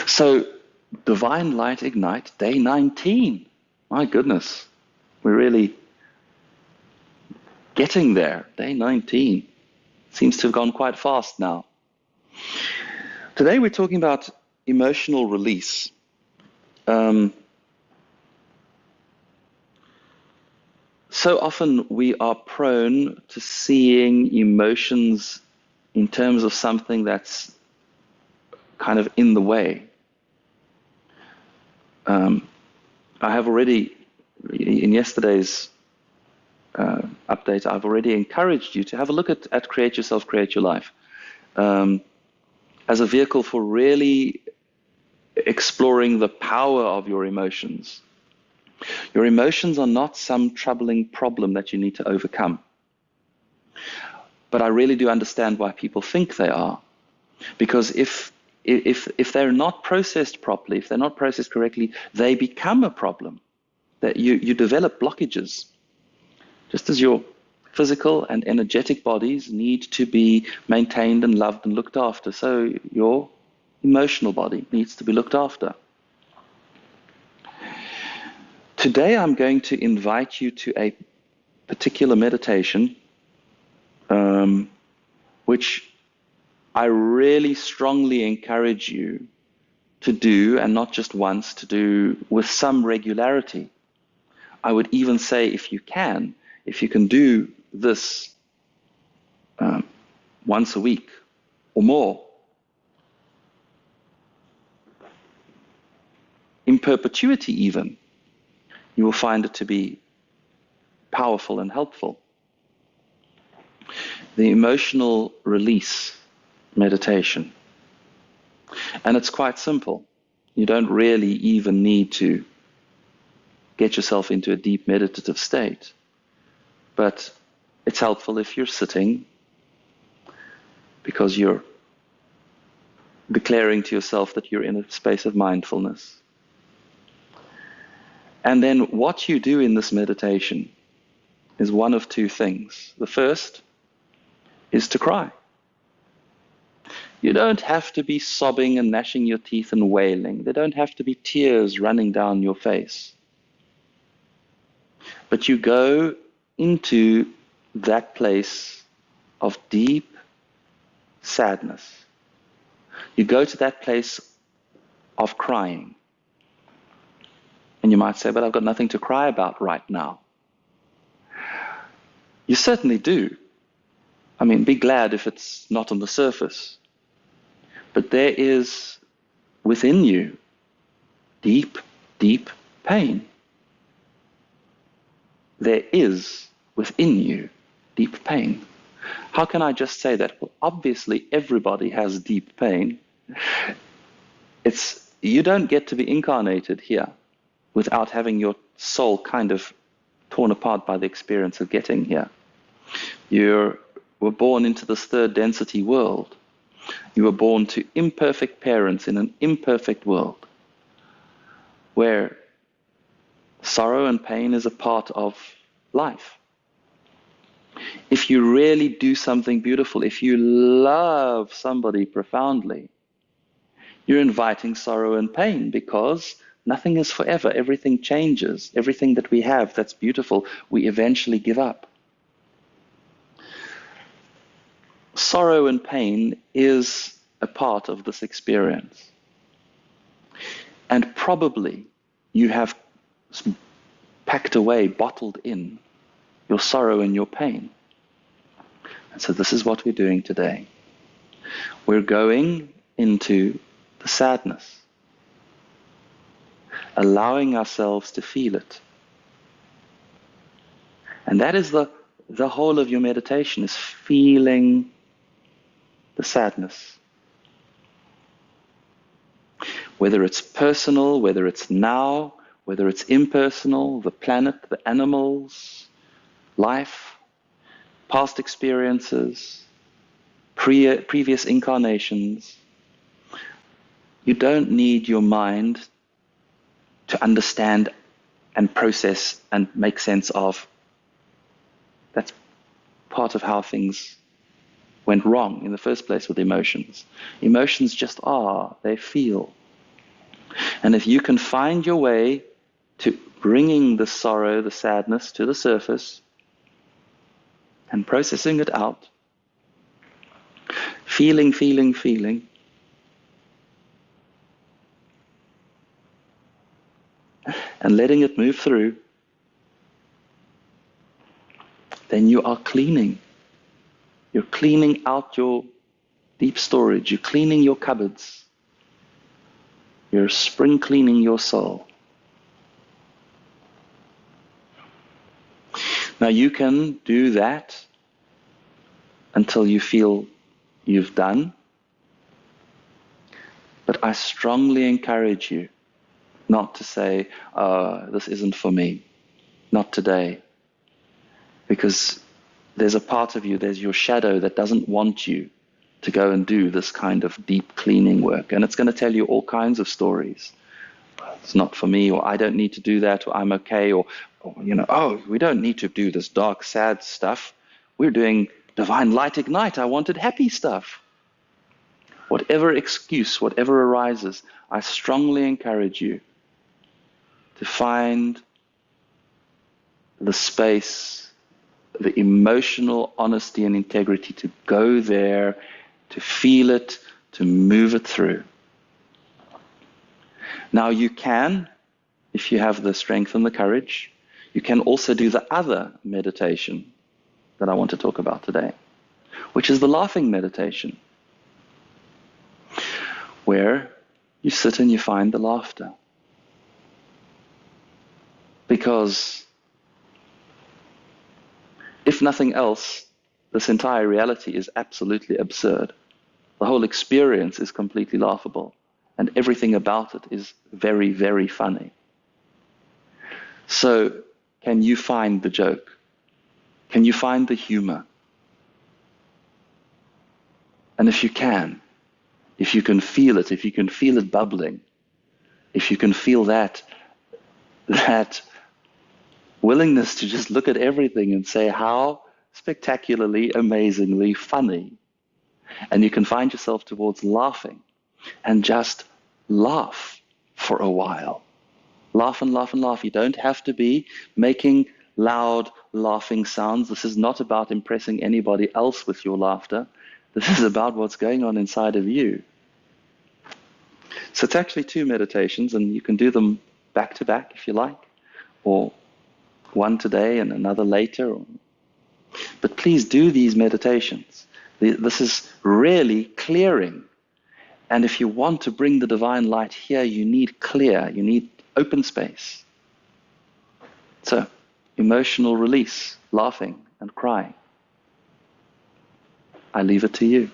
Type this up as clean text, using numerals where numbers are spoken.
So, Divine Light Ignite, day 19. My goodness, we're really getting there. Day 19. Seems to have gone quite fast now. Today we're talking about emotional release. So often we are prone to seeing emotions in terms of something that's kind of in the way. I have already, in yesterday's update, I've already encouraged you to have a look at Create Yourself, Create Your Life as a vehicle for really exploring the power of your emotions. Your emotions are not some troubling problem that you need to overcome. But I really do understand why people think they are. Because if they're not processed properly, if they're not processed correctly, they become a problem. That you develop blockages. Just as your physical and energetic bodies need to be maintained and loved and looked after, so your emotional body needs to be looked after. Today I'm going to invite you to a particular meditation which I really strongly encourage you to do, and not just once, to do with some regularity. I would even say if you can do this once a week or more, in perpetuity even, you will find it to be powerful and helpful. The emotional release meditation. And it's quite simple. You don't really even need to get yourself into a deep meditative state. But it's helpful if you're sitting, because you're declaring to yourself that you're in a space of mindfulness. And then what you do in this meditation is one of two things. The first is to cry. You don't have to be sobbing and gnashing your teeth and wailing. There don't have to be tears running down your face. But you go into that place of deep sadness. You go to that place of crying. And you might say, but I've got nothing to cry about right now. You certainly do. I mean, be glad if it's not on the surface. But there is within you deep, deep pain. There is within you deep pain. How can I just say that? Well, obviously everybody has deep pain. You don't get to be incarnated here without having your soul kind of torn apart by the experience of getting here. You were born into this third density world. You were born to imperfect parents in an imperfect world where sorrow and pain is a part of life. If you really do something beautiful, if you love somebody profoundly, you're inviting sorrow and pain, because nothing is forever. Everything changes. Everything that we have that's beautiful, we eventually give up. Sorrow and pain is a part of this experience. And probably you have packed away, bottled in your sorrow and your pain. And so this is what we're doing today. We're going into the sadness, allowing ourselves to feel it. And that is the whole of your meditation, is feeling the sadness. Whether it's personal, whether it's now, whether it's impersonal, the planet, the animals, life, past experiences, previous incarnations. You don't need your mind to understand and process and make sense of. That's part of how things went wrong in the first place with emotions. Emotions just are, they feel. And if you can find your way to bringing the sorrow, the sadness to the surface and processing it out, feeling, and letting it move through, then you are cleaning. You're cleaning out your deep storage. You're cleaning your cupboards. You're spring cleaning your soul. Now you can do that until you feel you've done. But I strongly encourage you not to say, oh, this isn't for me. Not today. Because there's a part of you, there's your shadow that doesn't want you to go and do this kind of deep cleaning work. And it's going to tell you all kinds of stories. It's not for me, or I don't need to do that, or I'm okay, or oh, we don't need to do this dark, sad stuff. We're doing Divine Light Ignite. I wanted happy stuff. Whatever excuse, whatever arises, I strongly encourage you to find the space, the emotional honesty and integrity to go there, to feel it, to move it through. Now you can, if you have the strength and the courage, you can also do the other meditation that I want to talk about today, which is the laughing meditation, where you sit and you find the laughter. Because if nothing else, this entire reality is absolutely absurd. The whole experience is completely laughable, and everything about it is very, very funny. So, can you find the joke? Can you find the humor? And if you can feel it, if you can feel it bubbling, if you can feel that willingness to just look at everything and say how spectacularly, amazingly funny, and you can find yourself towards laughing, and just laugh for a while. Laugh and laugh and laugh. You don't have to be making loud laughing sounds. This is not about impressing anybody else with your laughter. This is about what's going on inside of you. So it's actually 2 meditations, and you can do them back to back if you like, or one today and another later. But please do these meditations. This is really clearing. And if you want to bring the divine light here, you need clear, you need open space. So, emotional release, laughing and crying. I leave it to you.